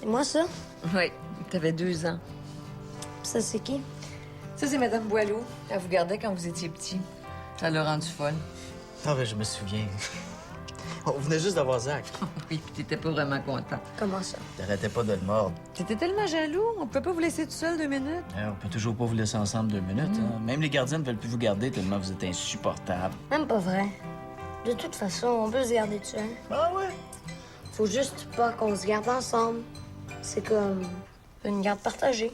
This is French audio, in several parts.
C'est moi, ça? Oui, t'avais 2 ans. Ça, c'est qui? Ça, c'est Madame Boileau. Elle vous gardait quand vous étiez petit. Ça l'a rendu folle. Ah, ben, je me souviens. On venait juste d'avoir Zach. Oui, puis t'étais pas vraiment content. Comment ça? T'arrêtais pas de le mordre. T'étais tellement jaloux. On pouvait pas vous laisser tout seul 2 minutes. On peut toujours pas vous laisser ensemble 2 minutes. Hein? Même les gardiens ne veulent plus vous garder tellement vous êtes insupportable. Même pas vrai. De toute façon, on peut se garder dessus, hein? Ah ouais? Faut juste pas qu'on se garde ensemble. C'est comme une garde partagée.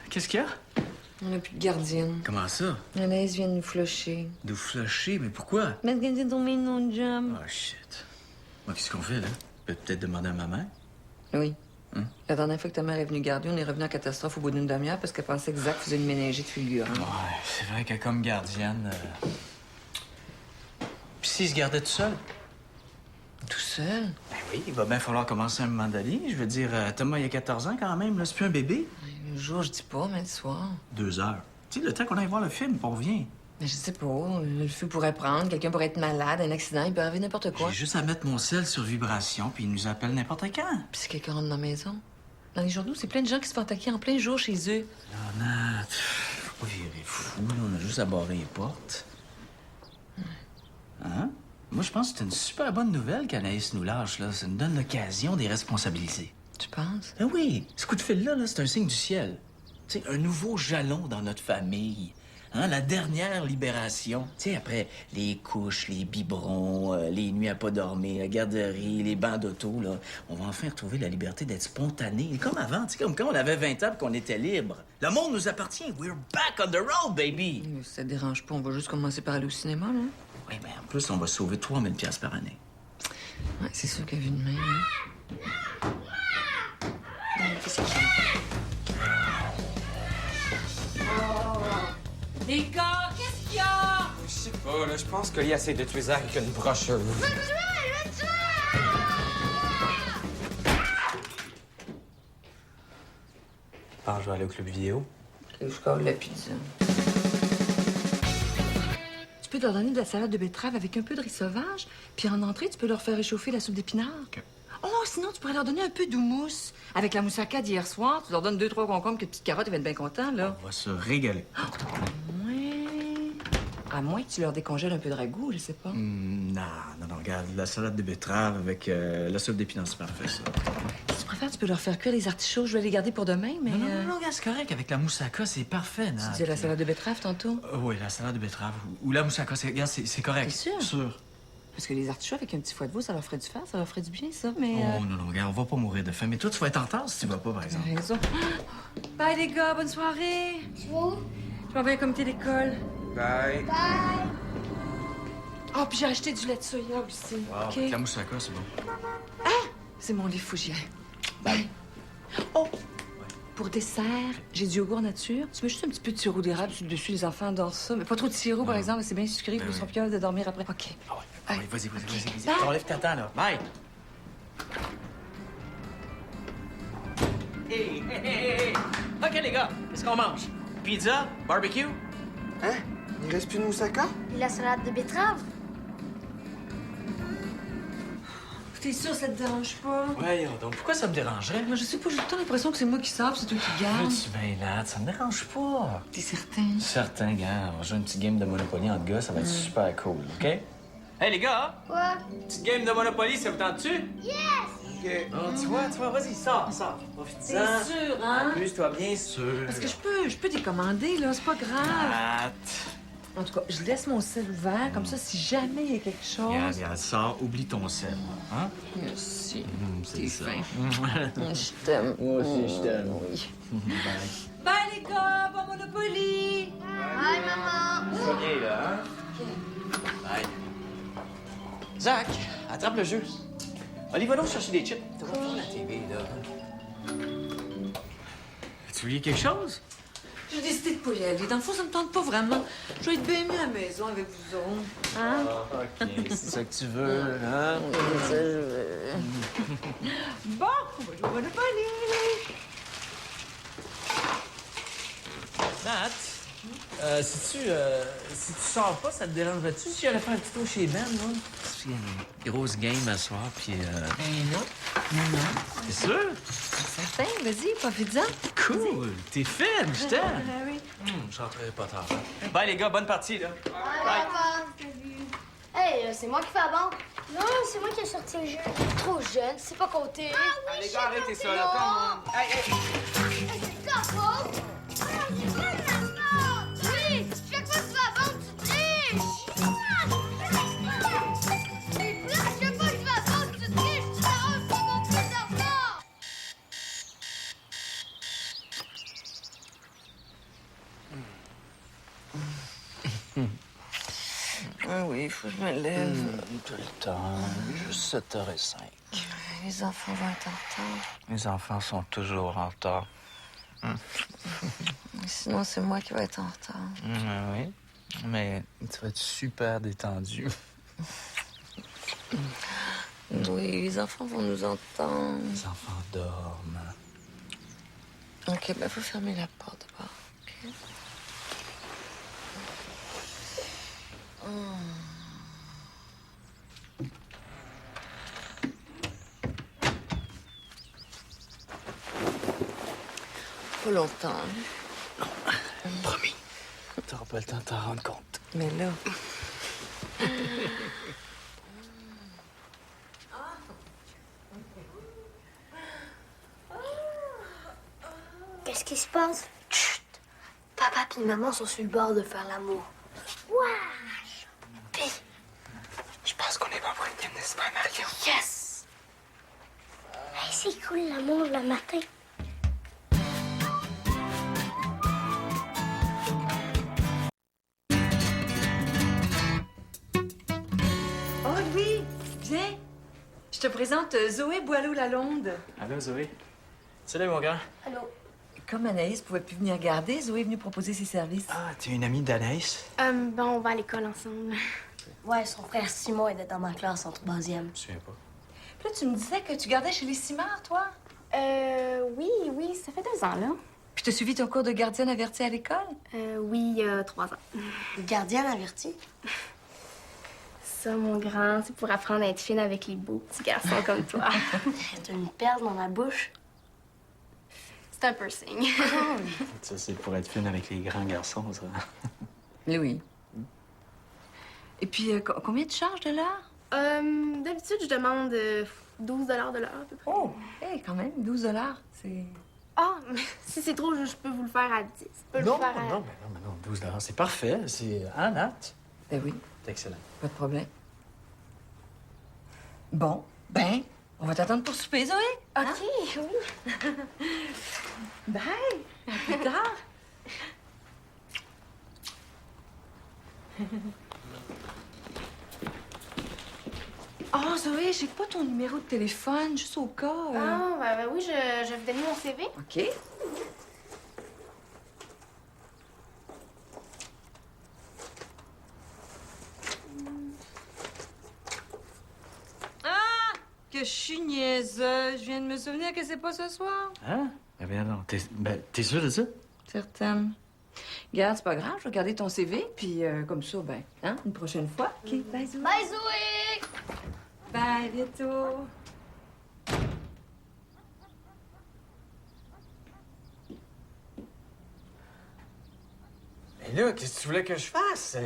Qu'est-ce qu'il y a? On n'a plus de gardienne. Comment ça? Anaïs vient de nous flusher. De vous flusher? Mais pourquoi? Mais qu'elle dit tomber non job. Oh, shit. Bon, qu'est-ce qu'on fait, là? Peut-être demander à ma mère? Oui. Hein? La dernière fois que ta mère est venue garder, on est revenu en catastrophe au bout d'une demi-heure parce qu'elle pensait que Zach faisait une méningite fulgurante. Ouais, c'est vrai que comme gardienne... Puis s'il se gardait tout seul? Tout seul? Ben oui, il va bien falloir commencer à un moment donné. Je veux dire, Thomas, il a 14 ans quand même, là. C'est plus un bébé. Le jour, je dis pas, mais le soir. 2 heures. Tu sais, le temps qu'on aille voir le film, on revient. Mais je sais pas. Le feu pourrait prendre, quelqu'un pourrait être malade, un accident, il peut arriver n'importe quoi. J'ai juste à mettre mon sel sur vibration, puis il nous appelle n'importe quand. Puis si quelqu'un rentre dans la maison. Dans les journaux, c'est plein de gens qui se font attaquer en plein jour chez eux. Là, Nat, faut pas virer fou, là. On a juste à barrer les portes. Hein? Moi, je pense que c'est une super bonne nouvelle qu'Anaïs nous lâche, là. Ça nous donne l'occasion de les responsabiliser. Tu penses? Ah oui, ce coup de fil-là, c'est un signe du ciel. Tu sais, un nouveau jalon dans notre famille. Hein, la dernière libération. Tu sais, après les couches, les biberons, les nuits à pas dormir, la garderie, les bancs d'auto, là, on va enfin retrouver la liberté d'être spontané. Comme avant, tu sais, comme quand on avait 20 ans et qu'on était libre. Le monde nous appartient. We're back on the road, baby! Si ça te dérange pas, on va juste commencer par aller au cinéma, là. Oui, mais en plus, on va sauver 3000 pièces par année. Ouais, c'est sûr qu'elle a vu de même, hein. Qu'est-ce qu'il y a? Les gars, qu'est-ce qu'il y a? Je sais pas, là, je pense que Lee essaie de tuer Zach avec une brocheuse. Je pense que je vais aller au club vidéo. Je colle la pizza. Tu peux leur donner de la salade de betterave avec un peu de riz sauvage, puis en entrée, tu peux leur faire réchauffer la soupe d'épinards. OK. Oh, sinon, tu pourrais leur donner un peu d'houmous. Avec la moussaka d'hier soir, tu leur donnes 2-3 concombres, quelques petites carottes, ils vont être bien contents, là. On va se régaler. Ouais. À moins que tu leur décongèles un peu de ragoût, je sais pas. Non, regarde, la salade de betterave avec la soupe d'épinards, c'est parfait, ça. Si tu préfères, tu peux leur faire cuire les artichauts. Je vais les garder pour demain, mais... Non, regarde, c'est correct. Avec la moussaka, c'est parfait, Nat. Tu disais la salade de betterave tantôt? Oui, la salade de betterave. Ou la moussaka, regarde, c'est correct. T'es sûr? Sûr. Parce que les artichauts avec un petit foie de veau, ça leur ferait du fer, ça leur ferait du bien, ça, mais... Oh, non, regarde, on va pas mourir de faim. Mais toi, tu vas être en retard si tu vas pas, par exemple. T'as raison. Bye, les gars, bonne soirée. Tu vas où? Je m'en vais à un comité d'école. Bye. Bye! Oh, puis j'ai acheté du lait de soya aussi. Wow, OK? avec la moussaka, c'est bon. C'est mon livre fougère. Bye. Oh! Pour dessert, j'ai du yogourt nature. Tu mets juste un petit peu de sirop d'érable sur le dessus, les enfants adorent ça. Mais pas trop de sirop, par exemple, c'est bien sucré, ils seront plus capables de dormir après. OK. Ah ouais, vas-y. Bye. Enlève ta temps, là. Bye! Hey! OK, les gars, qu'est-ce qu'on mange? Pizza? Barbecue? Hein? Il reste plus de moussaka? Et la salade de betterave? T'es sûr, ça te dérange pas? Voyons donc, pourquoi ça me dérangerait? Moi, je sais pas, j'ai tout le temps l'impression que c'est moi qui sors, puis c'est toi qui garde. Tu bien là, ça me dérange pas. T'es certain? Certain, gars. On va jouer une petite game de Monopoly entre gars, ça va être super cool, OK? Hey, les gars! Quoi? Petite game de Monopoly, ça vous tente-tu? OK. Oh, tu vois, vas-y, sors. T'es sûr, hein? Amuse-toi bien sûr. Parce que je peux décommander, là, c'est pas grave. Matt. En tout cas, je laisse mon sel ouvert, comme ça, si jamais il y a quelque chose... Regarde, sors, oublie ton sel. Hein? Merci. C'est T'es ça. fin. Je t'aime. Moi aussi, je t'aime. Oui. Bye. Bye, les gars, bon Monopoly! Bye, maman! Sois bien, là. Bye. Zach, attrape le jeu. Allez, va donc chercher des chips. Tu vas voir la TV, là. As-tu oublié quelque chose? J'ai décidé de pas y aller. Dans le fond, ça me tente pas vraiment. Je vais être bien mieux à la maison avec vous autres. Hein? OK, c'est ça que tu veux, hein? Oui, ça, je veux. Bon, on va jouer au Monopoly. Nat, si tu sors pas, ça te dérangerait-tu si j'allais faire un petit tour chez Ben, là? Parce qu'il y a une grosse game à soir, puis Non. T'es sûr? Certain, vas-y, profite-en. Cool! T'es fine, je t'aime! Ah oui. Je rentrerai pas tard. Bye, les gars, bonne partie, là. Hey, c'est moi qui fais la banque. Non, c'est moi qui ai sorti le jeu. Trop jeune, c'est pas compté. Ah, les gars, arrêtez ça, là, come on. Hey, hey. C'est ta faute. C'est pas ma faute. Oui, chaque fois que tu vas à la banque, tu triches. Et puis là, chaque fois que tu vas à la banque, tu triches. Tu t'arranges pour mon plus d'argent. Ah oui, il faut que je me lève. Tout le temps, juste 7h05. Les enfants vont être en retard. Les enfants sont toujours en retard. Sinon, c'est moi qui vais être en retard. Oui, mais tu vas être super détendu. Oui, les enfants vont nous entendre. Les enfants dorment. OK, ben, faut fermer la porte d'abord. OK? Pas longtemps. Promis. T'auras pas le temps de t'en rendre compte. Mais là... Qu'est-ce qui se passe? Chut! Papa et maman sont sur le bord de faire l'amour. Wesh! Pis, Je pense qu'on est pas pour une game, n'est-ce pas, Mario? yes! Hey, c'est cool l'amour le matin. Oh, Louis, viens. Je te présente Zoé Boileau-Lalonde. Allô, Zoé? Salut, mon gars. Allô? Comme Anaïs pouvait plus venir garder, Zoé est venue proposer ses services. Ah, t'es une amie d'Anaïs? Bon, on va à l'école ensemble. Ouais, son frère Simon était dans ma classe en 3e. Je me souviens pas. Puis là, tu me disais que tu gardais chez les Simard, toi? Oui, ça fait 2 ans, là. Puis t'as suivi ton cours de gardienne avertie à l'école? Oui, il y a 3 ans. Gardienne avertie. Ça, mon grand, c'est pour apprendre à être fine avec les beaux petits garçons comme toi. T'as une perle dans ma bouche. C'est un piercing. Ça, c'est pour être fine avec les grands garçons, ça. Oui. Et puis, combien tu charges de l'heure? D'habitude, je demande 12 de l'heure, à peu près. Oh, hey, quand même, 12 $. Ah, mais si c'est trop, je peux vous le faire à 10. Je peux Non, le faire à... non, 12 $, c'est parfait. C'est... Hein, Nat? Ben oui, C'est excellent. pas de problème. Bon, ben, on va t'attendre pour souper, Zoé. OK, oui. Bye! À plus tard! Oh, Zoé, j'ai pas ton numéro de téléphone, juste au cas. Ah, ben oui, je vais vous donner mon CV. OK. Ah! Que je suis niaiseuse. Je viens de me souvenir que c'est pas ce soir. Hein? Eh bien non. T'es sûr de ça? Certaine. Regarde, c'est pas grave, je vais regarder ton CV, puis comme ça, ben, hein, une prochaine fois. OK, bye, Zoé. Bye, Zoé! Bye, bientôt. Mais là, qu'est-ce que tu voulais que je fasse?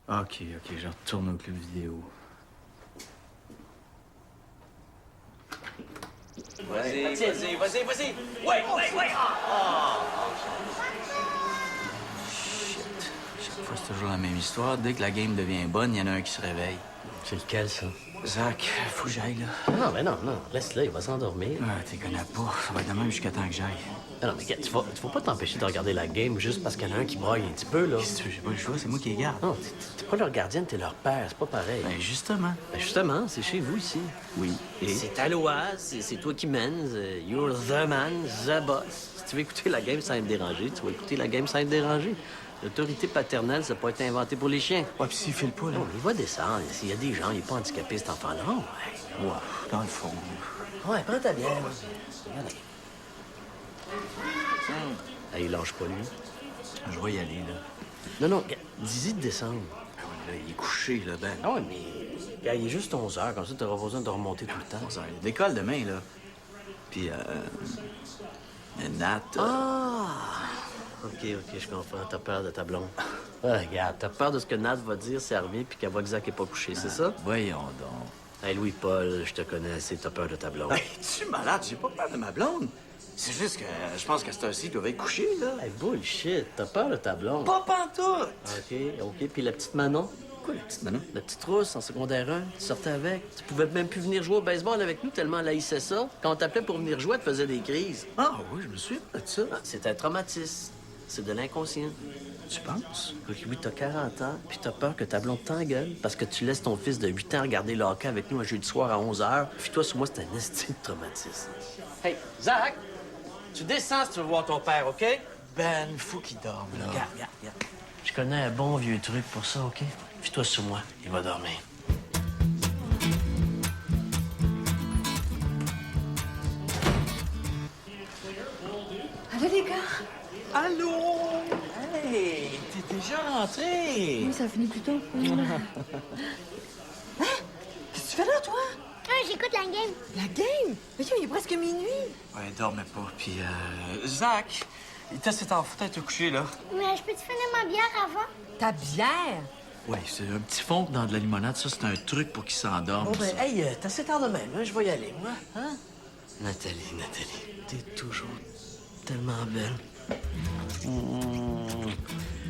OK, je retourne au club vidéo. Vas-y. Ouais! Shit. Chaque fois, c'est toujours la même histoire. Dès que la game devient bonne, il y en a un qui se réveille. C'est lequel, ça? Zach, faut que j'aille, là. Non, mais non, laisse-le, il va s'endormir. Ah, t'es connais pas. Ça va être de même jusqu'à temps que j'aille. Ah non, mais gars, tu vas pas t'empêcher de regarder la game juste parce qu'il y en a un qui braille un petit peu, là. Qu'est-ce que tu veux? J'ai pas le choix, c'est moi qui les garde. Non, t'es pas leur gardienne, t'es leur père, c'est pas pareil. Ben, justement. Ben justement, c'est chez vous, ici. Oui. Et? C'est ta loi, c'est toi qui mènes. You're the man, the boss. Si tu veux écouter la game sans être dérangé, tu vas écouter la game sans être dérangé. L'autorité paternelle, ça peut être inventé pour les chiens. Ouais, pis s'il file pas, là. Non, il va descendre. S'il y a des gens, il est pas handicapé, cet enfant-là. Ouais. Ouais, dans le fond. Ouais, prends ta bière. Regarde. Ah, il lâche pas, lui. Je vais y aller, là. Non, non, dis-y de descendre. Ah ouais, là, il est couché, là, Ben. Ah ouais, mais... Gars, il est juste 11 heures, comme ça, t'auras pas besoin de remonter tout le temps. Ça décolle demain, là. Puis, Nat... Ah! OK, je comprends. T'as peur de ta blonde. Ah, regarde, t'as peur de ce que Nat va dire si elle revient puis qu'elle voit que Zach est pas couché, c'est ça? Voyons donc. Hey, Louis-Paul, je te connais assez, t'as peur de ta blonde. Hey, tu malade? J'ai pas peur de ma blonde. C'est juste que je pense qu'à cette heure-ci, ils doivent être couchés, là. Hey, bullshit, t'as peur de ta blonde. Pas pantoute! OK. Puis la petite Manon? Quoi, la petite Manon? La petite rousse en secondaire 1, tu sortais avec. Tu pouvais même plus venir jouer au baseball avec nous tellement elle haïssait ça. Quand on t'appelait pour venir jouer, elle te faisait des crises. Ah oui, je me souviens pas de ça. Ah, c'est un traumatisme. C'est de l'inconscient. Tu penses? Oui, t'as 40 ans, puis t'as peur que ta blonde t'engueule parce que tu laisses ton fils de 8 ans regarder le hockey avec nous un jeudi soir à 11 h. Puis toi, sur moi, c'est un esti de traumatisme. Hey, Zach! Tu descends si tu veux voir ton père, OK? Ben, faut qu'il dorme, là. Regarde. Je connais un bon vieux truc pour ça, OK? Fie-toi sur moi, il va dormir. Allô, les gars? Allô? Hey, t'es déjà rentré? Oui, ça finit plus tôt. Hein? Qu'est-ce que tu fais là, toi? J'écoute la game. La game? Mais il est presque minuit. Ouais, dormais pas. Puis, Zach, il t'a cet enfant à te coucher, là. Mais je peux-tu finir ma bière avant? Ta bière? Ouais, c'est un petit fond dans de la limonade. Ça, c'est un truc pour qu'il s'endorme. Bon, ben, hey, t'as 7 heures de même, hein? Je vais y aller, moi. Hein? Nathalie, t'es toujours tellement belle.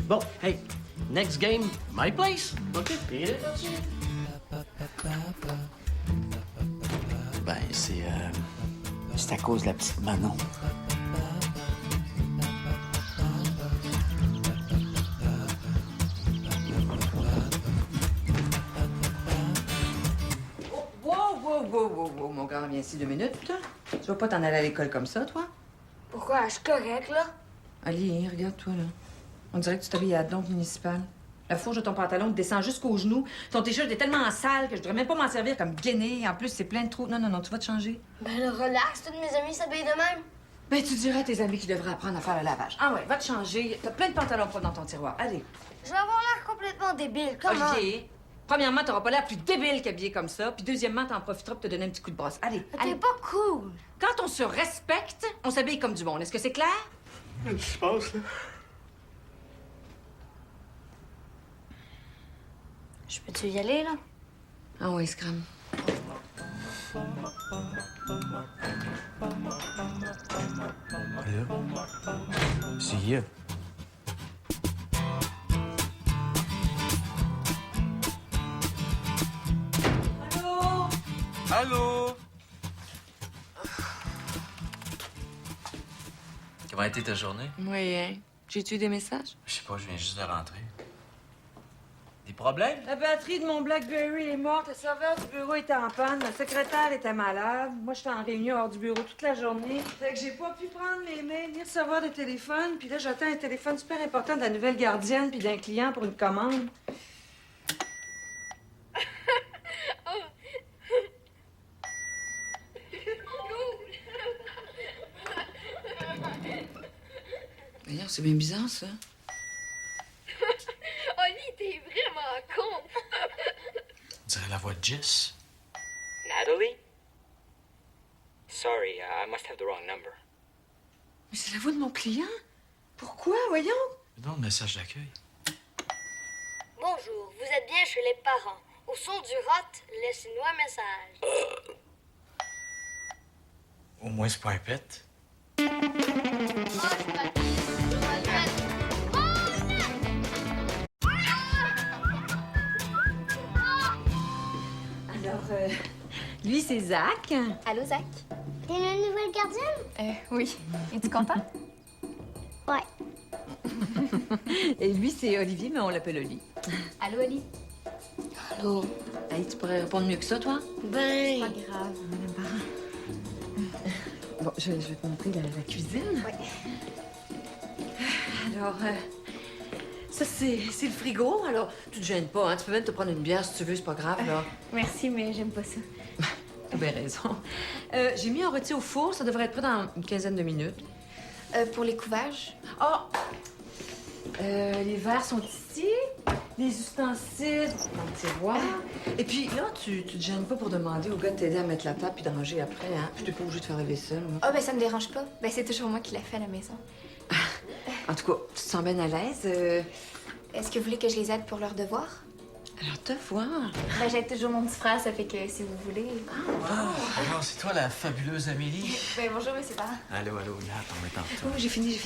Bon, hey, next game, my place. OK, puis là-dessus. Ben, c'est à cause de la petite Manon. Wow, mon gars, viens ici 2 minutes. Tu vas pas t'en aller à l'école comme ça, toi? Pourquoi? Je suis correcte, là. Allez, regarde-toi, là. On dirait que tu t'habilles à la dompe municipale. La fourche de ton pantalon te descend jusqu'aux genoux. Ton t-shirt est tellement sale que je devrais même pas m'en servir comme guenille. En plus, c'est plein de trous. Non, tu vas te changer. Ben, là, relax, toutes mes amies s'habillent de même. Ben, tu dirais à tes amis qu'ils devraient apprendre à faire le lavage. Ah ouais, va te changer. T'as plein de pantalons propres dans ton tiroir. Allez. Je vais avoir l'air complètement débile. Comment? Olivier, premièrement, t'auras pas l'air plus débile qu'habillé comme ça. Puis deuxièmement, t'en profiteras pour te donner un petit coup de brosse. Allez, T'es allez. pas cool. Quand on se respecte, on s'habille comme du monde. Est-ce que c'est clair? Je pense, là. Je peux-tu y aller, là? Ah oui, Scram. C'est you. Allô? Comment a été ta journée? Oui, j'ai-tu eu des messages? Je sais pas, je viens juste de rentrer. Des problèmes? La batterie de mon BlackBerry est morte, le serveur du bureau était en panne, ma secrétaire était malade. Moi, j'étais en réunion hors du bureau toute la journée. Fait que j'ai pas pu prendre mes mails ni recevoir de téléphone. Puis là, j'attends un téléphone super important de la nouvelle gardienne puis d'un client pour une commande. D'ailleurs, c'est bien bizarre, ça. Oli, t'es vraiment con! On dirait la voix de Jess. Natalie? Sorry, I must have the wrong number. Mais c'est la voix de mon client. Pourquoi, voyons? Donne le message d'accueil. Bonjour, vous êtes bien chez les parents. Au son du rot, laissez-nous un message. Au moins, c'est pas un pet. Alors, lui, c'est Zach. Allô, Zach? T'es la nouvelle gardienne? Oui. Es-tu content? Ouais. Et lui, c'est Olivier, mais on l'appelle Oli. Allô, Oli? Allô? Hey, tu pourrais répondre mieux que ça, toi? Ben... Pas grave. Bon, je vais te montrer la cuisine. Oui. Alors, ça, c'est le frigo. Alors, tu te gênes pas, hein? Tu peux même te prendre une bière si tu veux, c'est pas grave, là. Merci, mais j'aime pas ça. T'as bien raison. J'ai mis un rôti au four. Ça devrait être prêt dans une quinzaine de minutes. Pour les couvages? Ah! Les verres sont ici. Les ustensiles dans le tiroir. Et puis là, tu te gênes pas pour demander au gars de t'aider à mettre la table puis de ranger après, hein? Puis t'es pas obligé de faire la vaisselle, moi. Ah, ben ça me dérange pas. Ben c'est toujours moi qui l'ai fait à la maison. En tout cas, tu te sens bien à l'aise. Est-ce que vous voulez que je les aide pour leurs devoirs? Alors, te voir. Ben j'aide toujours mon petit frère, ça fait que si vous voulez... Alors, c'est toi la fabuleuse Amélie? Ben bonjour, monsieur parent. Allô, là, attends, mais tantôt. Oh, j'ai fini.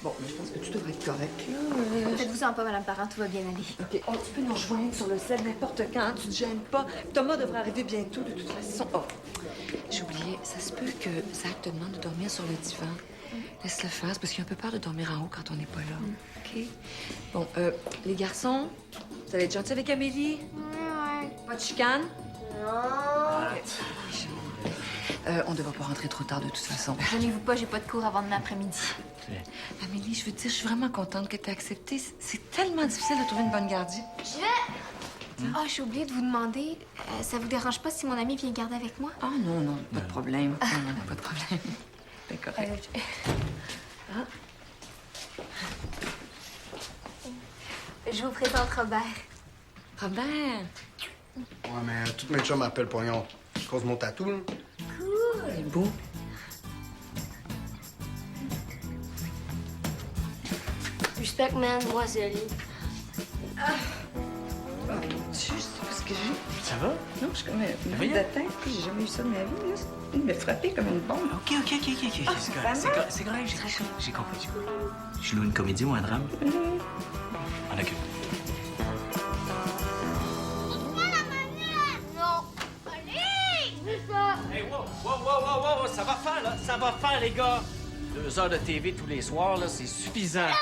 Bon, je pense que tu devrais être correct, là. Faites-vous-en pas, madame parent, tout va bien aller. OK. Oh, tu peux nous rejoindre sur le sel n'importe quand, tu te gênes pas. Thomas devrait arriver bientôt, de toute façon. Oh, j'ai oublié, ça se peut que Zach te demande de dormir sur le divan. Laisse-le faire, c'est parce qu'il a un peu peur de dormir en haut quand on n'est pas là. OK? Bon, les garçons, vous allez être gentils avec Amélie? Ouais. Pas de chicane? Non. On ne devrait pas rentrer trop tard de toute façon. Gênez-vous pas, j'ai pas de cours avant demain après-midi. Amélie, je veux te dire, je suis vraiment contente que tu aies accepté. C'est tellement difficile de trouver une bonne gardienne. Ah, j'ai oublié de vous demander, ça vous dérange pas si mon ami vient garder avec moi? Ah non, pas de problème. Non, pas de problème. C'est correct. Je vous présente Robert. Robert! Ouais, mais toutes mes chums m'appellent Pognon. À cause de mon tatou, là. C'est beau. Respect, man. Moi, c'est Ali. Je sais pas ce que j'ai. Ça va? Non, je suis comme une Rien? de tête, puis j'ai jamais eu ça de ma vie, là. Il m'a frappé comme une bombe. OK. C'est correct, j'ai compris. Je loue une comédie ou un drame? On occupe. Non. Allez! C'est ça. Hey, wow, ça va faire, là. Ça va faire, les gars. 2 heures de TV tous les soirs, là, c'est suffisant. Restez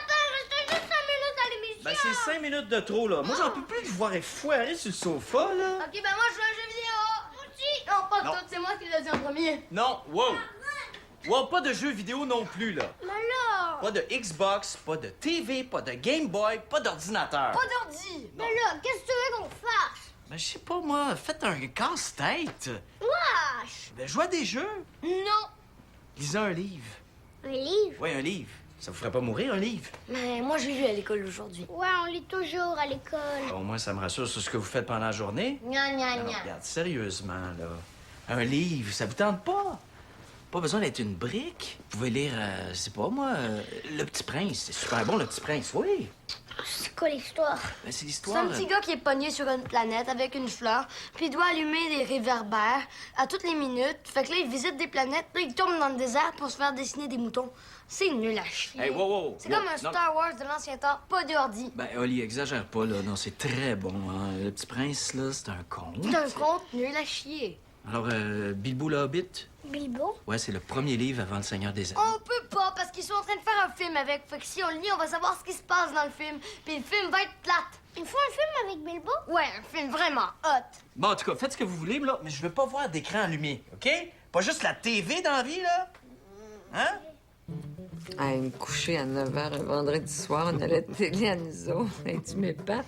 juste 5 minutes à l'émission. Ben, c'est 5 minutes de trop, là. Moi, j'en peux plus de voir effoiré sur le sofa, là. OK, ben moi, je joue à un jeu vidéo. Aussi. Non, pas Non. tout. C'est moi qui l'ai dit en premier. Non, wow. Wow, pas de jeux vidéo non plus, là. Mais là. Pas de Xbox, pas de TV, pas de Game Boy, pas d'ordinateur. Pas d'ordi. Mais là, qu'est-ce que tu veux qu'on fasse? Ben, je sais pas, moi. Faites un casse-tête. Wesh. Ben, jouez à des jeux. Non. Lisez un livre. Un livre? Oui, un livre. Ça vous ferait pas mourir, un livre? Mais moi, j'ai lu à l'école aujourd'hui. Ouais, on lit toujours à l'école. Au moins, ça me rassure sur ce que vous faites pendant la journée. Gna, gna, Non, gna. regarde, sérieusement, là. Un livre, ça vous tente pas? Pas besoin d'être une brique. Vous pouvez lire, je sais pas, moi, Le Petit Prince. C'est super bon, Le Petit Prince, oui. C'est quoi l'histoire? Ben, c'est C'est l'histoire... un petit gars qui est pogné sur une planète avec une fleur, puis il doit allumer des réverbères à toutes les minutes. Fait que là, il visite des planètes, puis il tombe dans le désert pour se faire dessiner des moutons. C'est nul à chier. Hey, wow. C'est comme un Star Wars de l'ancien temps, pas d'ordi. Ben, Oli, exagère pas, là. Non, c'est très bon, hein. Le Petit Prince, là, c'est un conte. C'est un conte nul à chier. Alors, Bilbo le Hobbit? Bilbo? Ouais, c'est le premier livre avant Le Seigneur des Anneaux. On peut pas, parce qu'ils sont en train de faire un film avec. Fait que si on le lit, on va savoir ce qui se passe dans le film. Puis le film va être plate. Ils font un film avec Bilbo? Ouais, un film vraiment hot. Bon, en tout cas, faites ce que vous voulez, là, mais je veux pas voir d'écran allumé, OK? Pas juste la TV dans la vie, là. Hein? Aller me coucher à 9h un vendredi soir, on a la télé à nous autres. Hey, tu m'épates.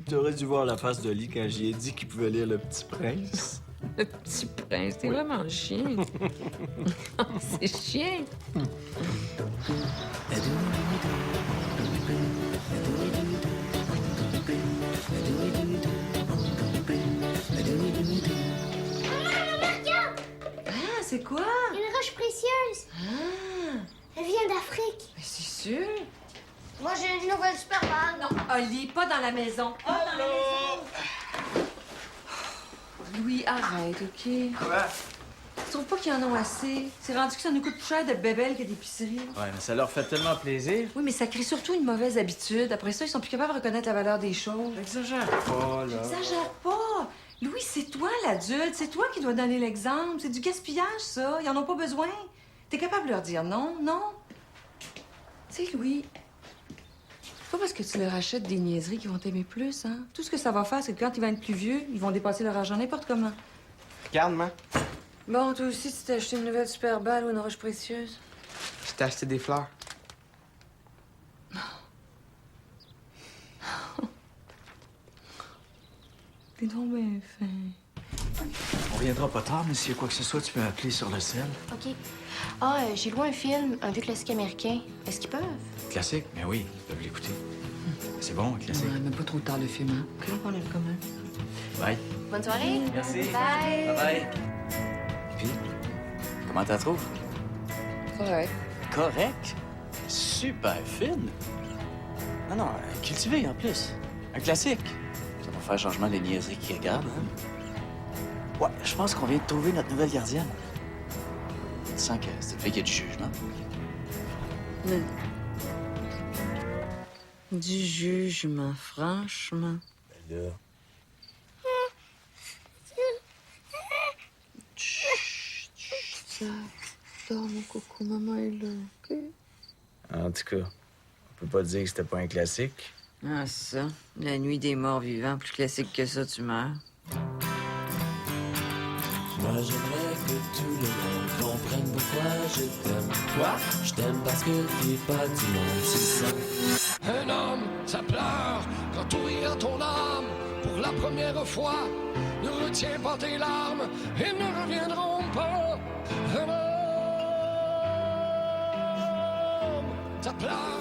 Tu aurais dû voir la face de Lee quand j'y ai dit qu'il pouvait lire Le Petit Prince. Le Petit Prince, t'es vraiment chien. C'est chien. Ah, c'est quoi? Une roche précieuse. Ah, Elle vient d'Afrique. mais c'est sûr. Moi, j'ai une nouvelle Superman. Non, Oli, pas dans la maison. Pas dans la maison. Louis, arrête, OK? Quoi? Tu trouves pas qu'ils en ont assez? C'est rendu que ça nous coûte plus cher de bébelles que d'épicerie. Ouais, mais ça leur fait tellement plaisir. Oui, mais ça crée surtout une mauvaise habitude. Après ça, ils sont plus capables de reconnaître la valeur des choses. Exagère pas, là. Exagère pas! Louis, c'est toi l'adulte. C'est toi qui dois donner l'exemple. C'est du gaspillage, ça. Ils en ont pas besoin. T'es capable de leur dire non, non. Tu sais, Louis, c'est pas parce que tu leur achètes des niaiseries qu'ils vont t'aimer plus, hein. Tout ce que ça va faire, c'est que quand ils vont être plus vieux, ils vont dépenser leur argent n'importe comment. Regarde, maman. Bon, toi aussi, tu t'es acheté une nouvelle super balle ou une roche précieuse. Je t'ai acheté des fleurs. T'es donc bien fin. On viendra pas tard, mais s'il y a quoi que ce soit, tu peux appeler sur le sel. OK. Ah, j'ai loué un film, un vieux classique américain. Est-ce qu'ils peuvent? Classique? Mais oui, ils peuvent l'écouter. C'est bon, un classique. Ouais, même pas trop tard le film, hein. Quelle heure on est quand même? Bye. Bonne soirée. Merci. Bye. Bye-bye. Puis, comment t'as trouvé? Correct. Correct. Super fine. Non, cultivé en plus. Un classique. Ça va faire changement des niaiseries qui regardent, hein? Ouais, je pense qu'on vient de trouver notre nouvelle gardienne. Tu sens que c'est une fille qui a du jugement. Du jugement, franchement. Ben là. Ça, dors, mon coco, maman est là, OK? En tout cas, on peut pas dire que c'était pas un classique. Ah, ça. La nuit des morts vivants, plus classique que ça, tu meurs. Moi j'aimerais que tout le monde comprenne pourquoi je t'aime. Quoi? Je t'aime parce que t'es pas du monde, c'est ça. Un homme, ça pleure quand ouvrira ton âme pour la première fois. Ne retiens pas tes larmes, ils ne reviendront pas. Un homme, ça pleure.